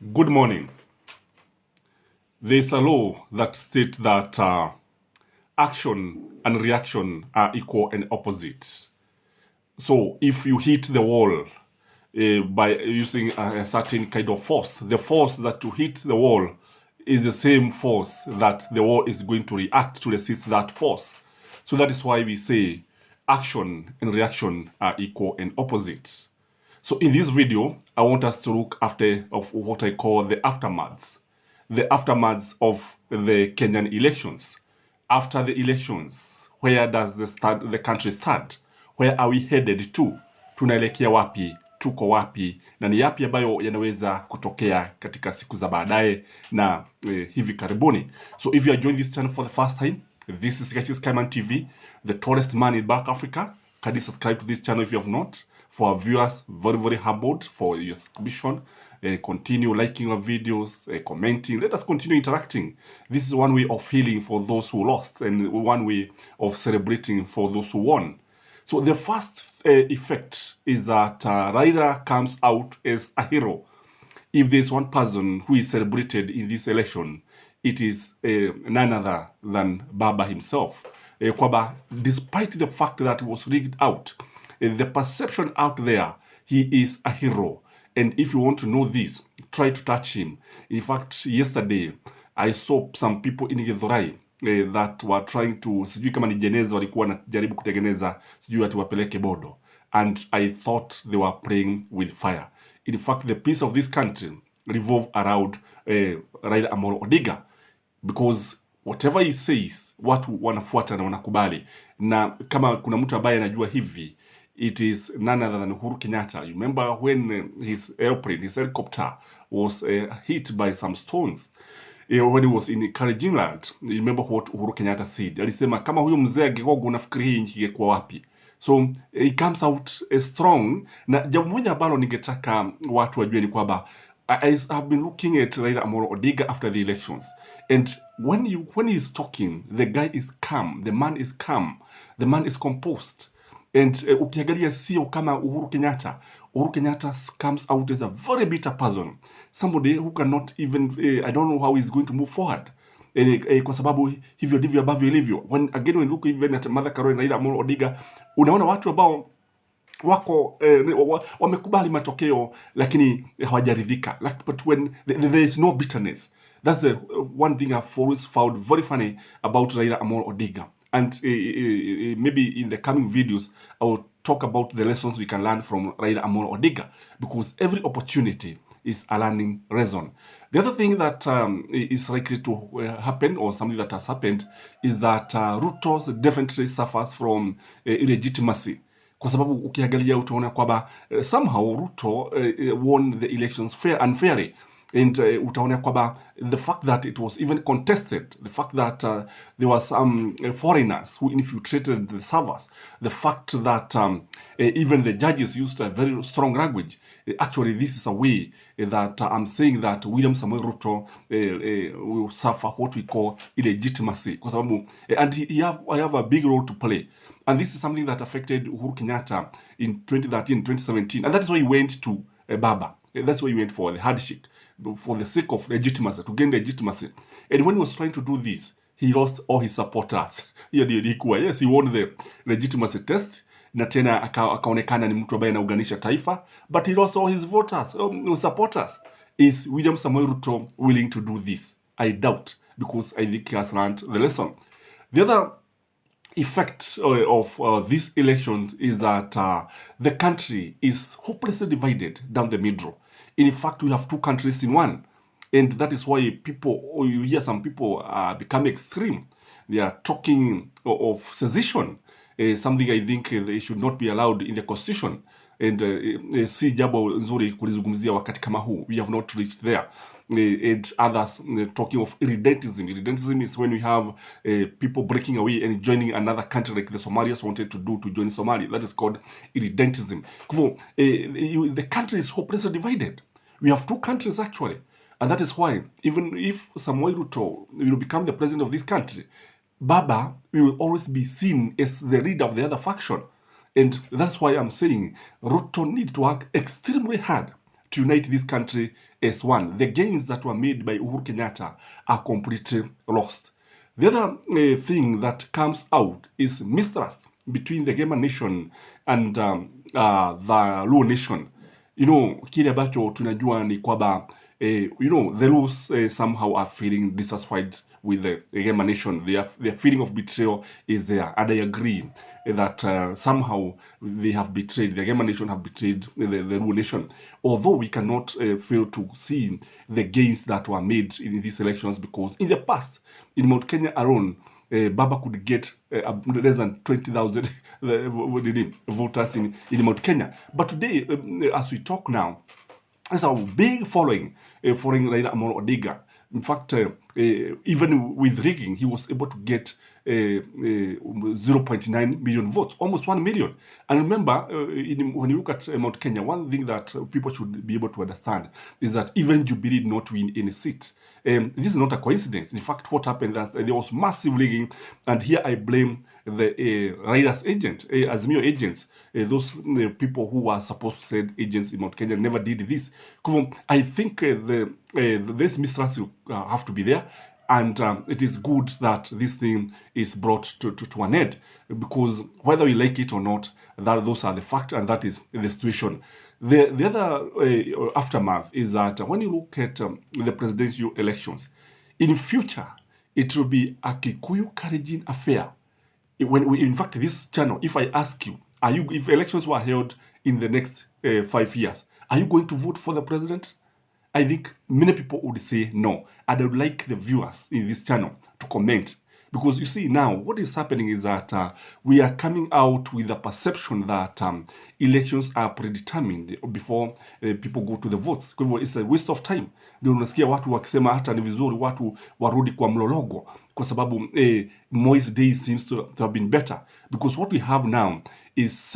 Good morning. There's a law that states that action and reaction are equal and opposite. So if you hit the wall by using a certain kind of force, the force that you hit the wall is the same force that the wall is going to react to resist that force. So that is why we say action and reaction are equal and opposite. So in this video, I want us to look after of what I call the aftermaths of the Kenyan elections. After the elections, where does the country stand? Where are we headed to? Tunaelekea wapi? Tuko wapi? Na ni yapi ambayo yanaweza kutokea katika siku za baadaye na hivi karibuni. So if you are joining this channel for the first time, this is Gachis Kaiman TV, the tallest man in Black Africa. Kindly subscribe to this channel if you have not. For our viewers, very humbled for your subscription. Continue liking our videos, commenting. Let us continue interacting. This is one way of healing for those who lost and one way of celebrating for those who won. So the first effect is that Raila comes out as a hero. If there's one person who is celebrated in this election, it is none other than Baba himself. Kwamba, despite the fact that it was rigged out, the perception out there, he is a hero. And if you want to know this, try to touch him. In fact, yesterday, I saw some people in Githurai that were trying to, sijui kama ni jeneza walikuwa wanajaribu kutengeneza, sijui ati wapeleke Bodo. And I thought they were playing with fire. In fact, the peace of this country revolve around Raila Amolo Odinga. Because whatever he says, watu wanafuata na wanakubali. Na kama kuna mtu ambaye anajua hivi, it is none other than Uhuru Kenyatta. You remember when his airplane, his helicopter was hit by some stones when he was in Karijiland. You remember what Uhuru Kenyatta said? Alisema kama huyo mzee angegogo unafikiri hii nchi ingekuwa wapi? So he comes out strong. Na jambo moja ambalo ningetaka watu wajue ni kwamba I have been looking at Raila Amolo Odinga after the elections, and when he is talking, the guy is calm, the man is calm, the man is composed. And ukiangalia sio kama Uhuru Kenyatta. Uhuru Kenyatta comes out as a very bitter person, somebody who cannot even I don't know how he's going to move forward. Kwa sababu hivyo ndivyo ambavyo ilivyo. When look even at Mother Caroline Raila Amolo Odinga, unaona watu ambao wako wamekubali matokeo lakini hawajaridhika. But when there is no bitterness, that's the one thing I've always found very funny about Raila Amolo Odinga. And maybe in the coming videos, I will talk about the lessons we can learn from Raila Amolo Odinga, because every opportunity is a learning lesson. The other thing that is likely to happen, or something that has happened, is that Ruto definitely suffers from illegitimacy. Kwa sababu ukiangalia utaona kwamba somehow Ruto won the elections unfairly. And utaona kwamba the fact that it was even contested, the fact that there were some foreigners who infiltrated the servers, the fact that even the judges used a very strong language. Actually, this is a way that I'm saying that William Samoei Ruto will suffer what we call illegitimacy. Kwa sababu, and I have a big role to play. And this is something that affected Uhuru Kenyatta in 2013, 2017. And that is why he went to Baba. That's why he went for the handshake, for the sake of legitimacy, to gain legitimacy. And when he was trying to do this, he lost all his supporters. Yes, he won the legitimacy test, na tena akaonekana ni mtu ambaye anaunganisha taifa, but he lost all his voters, supporters. Is William Samoei Ruto willing to do this? I doubt, because I think he has learned the lesson. The other effect of these elections is that the country is hopelessly divided down the middle. In fact, we have two countries in one. And that is why you hear some people become extreme. They are talking of secession, something I think they should not be allowed in the constitution. And si jambo nzuri kulizungumzia wakati kama huu. We have not reached there. And others talking of irredentism. Irredentism is when we have people breaking away and joining another country, like the Somalis wanted to do to join Somalia. That is called irredentism. The country is hopelessly divided. We have two countries actually. And that is why, even if Samoei Ruto will become the president of this country, Baba will always be seen as the leader of the other faction. And that's why I'm saying Ruto needs to work extremely hard to unite this country as one. The gains that were made by Uhuru Kenyatta are completely lost. The other thing that comes out is mistrust between the Gema nation and the Luo nation. Kile ambacho tunajua ni kwamba the Luos somehow are feeling dissatisfied with the Gema nation. Their feeling of betrayal is there, and I agree that somehow they have betrayed, the Gema nation have betrayed the Luo nation. Although we cannot fail to see the gains that were made in these elections, because in the past, in Mount Kenya alone, Baba could get less than 20,000 voters in Mount Kenya. But today, as we talk now, there's a big following following Raila Amolo Odinga. In fact, even with rigging, he was able to get 0.9 million votes, almost 1 million. And remember, when you look at Mount Kenya, one thing that people should be able to understand is that even Jubilee did not win any seat. This is not a coincidence. In fact, what happened that there was massive rigging, and here I blame the Raila's agent, Azimio agents, those people who were supposed to send agents in Mount Kenya never did this. I think this mistrust have to be there, and it is good that this thing is brought to an end, because whether we like it or not, those are the facts, and that is the situation. The other aftermath is that when you look at the presidential elections, in future, it will be a Kikuyu Kalenjin affair. In fact, this channel, if I ask you, if elections were held in the next 5 years, are you going to vote for the president? I think many people would say no. And I would like the viewers in this channel to comment. Because you see now, what is happening is that we are coming out with a perception that elections are predetermined before people go to the votes. Kwa hivyo it's a waste of time. Ndio unasikia watu wakisema hata ni vizuri watu warudi kwa mlolongo, kwa sababu Moi's days seems to have been better. Because what we have now is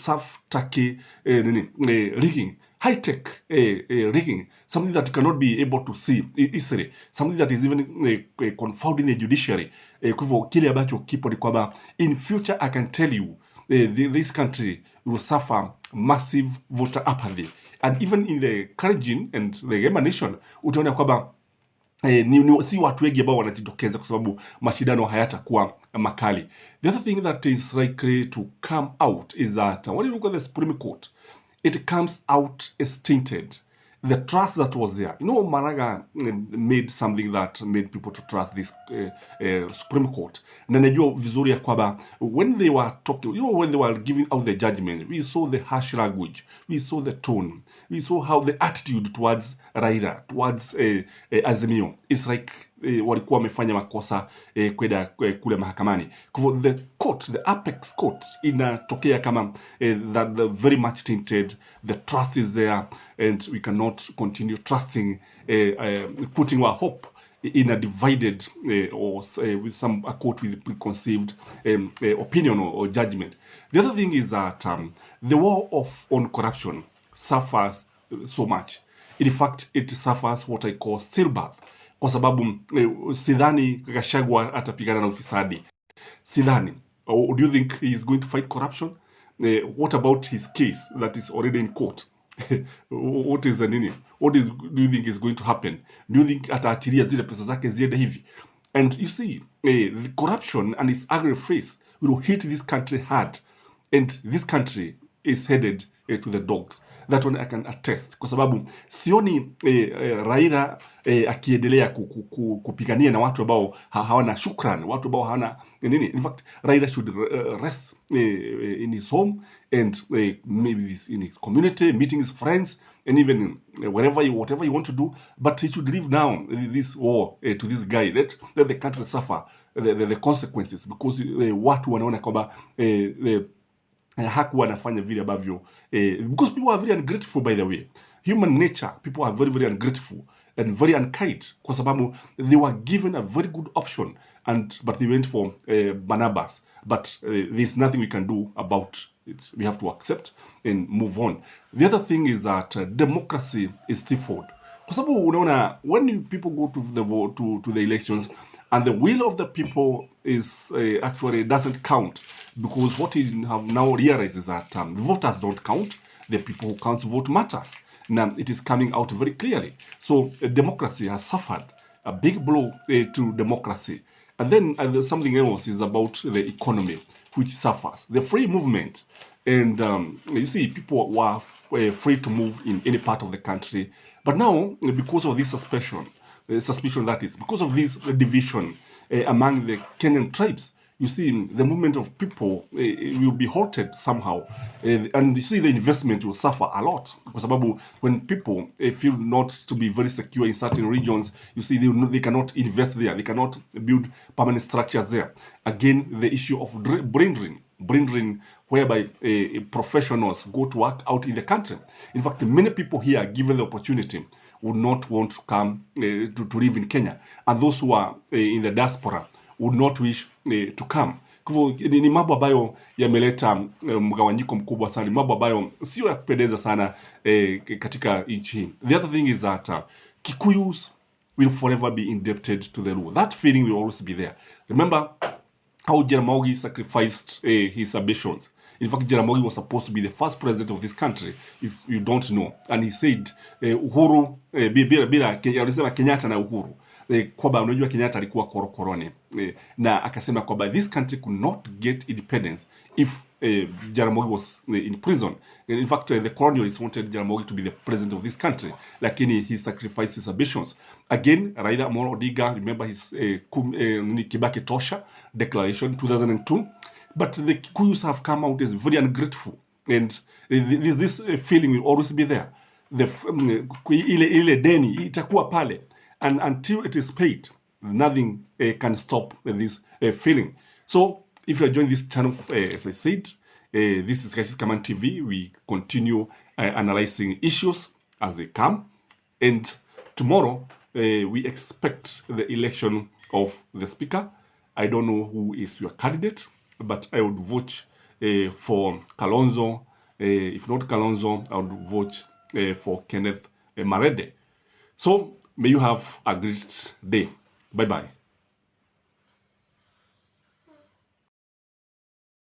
self-taki rigging, high-tech rigging, something that cannot be able to see easily, something that is even confounding the judiciary. Kwa hivyo kile ambacho kipo ni kwamba in future I can tell you this country will suffer massive voter apathy, and even in the Kalenjin and the Gema nation utaona kwamba si watu wengi ambao wanajitokeza kwa sababu mashindano hayatakuwa makali. The other thing that is likely to come out is that when you look at the Supreme Court, it comes out as tainted. The trust that was there. Maraga made something that made people to trust this Supreme Court. Na najua vizuri ya kwamba when they were talking, when they were giving out the judgment, we saw the harsh language, we saw the tone, we saw how the attitude towards Raila, towards Azimio. It's like walikuwa wamefanya makosa kwenda kule mahakamani. Kwa the court, the apex court, inatokea kama that very much tainted. The trust is there, and we cannot continue trusting, putting our hope in a divided or with a court with preconceived opinion or judgment. The other thing is that the war on corruption suffers so much. In fact, it suffers what I call stillbirth. Kwa sababu sidhani Gachagua atapigana na ufisadi. Sidhani. Do you think he is going to fight corruption? What about his case that is already in court? What is the nini? What do you think is going to happen? Do you think ataachilia zile pesa zake ziende hivi? And you see, the corruption and its ugly face will hit this country hard. And this country is headed to the dogs. That one I can attest. Kwa sababu sioni Raila akiendelea kupigania na watu ambao hawana shukran, watu ambao hawana nini. In fact, Raila should rest in his home and maybe in his community, meeting his friends, and even whatever you want to do. But he should leave now this war to this guy. Let the country suffer the consequences, because watu wanaona kwamba hakuwa anafanya vile ambavyo because people are very ungrateful, by the way. Human nature, people are very, very ungrateful and very unkind, kwa sababu they were given a very good option, but they went for Barnabas. But there's nothing we can do about it. We have to accept and move on. The other thing is that democracy is stifled. Kwa sababu unaona, when people go to the vote, to the elections, and the will of the people is actually doesn't count, because what we have now realized is that voters don't count. The people who count vote matters. Now it is coming out very clearly. So democracy has suffered a big blow to democracy. And then something else is about the economy, which suffers. The free movement. And you see, people were free to move in any part of the country. But now, because of this suspicion that is, because of this division among the Kenyan tribes, you see, the movement of people will be halted somehow. And you see, the investment will suffer a lot. Because when people feel not to be very secure in certain regions, you see, they cannot invest there. They cannot build permanent structures there. Again, the issue of brain drain, whereby professionals go to work out in the country. In fact, many people here, given the opportunity, would not want to come to live in Kenya. And those who are in the diaspora would not wish to come. Kwa hivyo ni mambo ambayo yameleta mgawanyiko mkubwa sana, mambo ambayo sio ya kupendeza sana katika nchi hii. The other thing is that Kikuyus will forever be indebted to the Luo. That feeling will always be there. Remember how Jaramogi sacrificed his ambitions. In fact, Jaramogi was supposed to be the first president of this country, if you don't know. And he said, Uhuru, alisema Kenyatta na Uhuru. Kwamba unajua Kenyatta alikuwa korokoroni. Na akasema kwamba this country could not get independence if Jaramogi was in prison. In fact, the colonialists wanted Jaramogi to be the president of this country. Lakini he sacrificed his ambitions. Again, Raila Amolo Odinga, remember his Kibaki Tosha declaration 2002. But the Kikuyus have come out as very ungrateful. And this feeling will always be there. Ile deni itakuwa pale. And until it is paid, nothing can stop this feeling. So, if you are joining this channel, as I said, this is Crisis Command TV. We continue analyzing issues as they come. And tomorrow, we expect the election of the speaker. I don't know who is your candidate, but I would vote for Kalonzo. If not Kalonzo, I would vote for Kenneth Marede. So, may you have a great day. Bye-bye.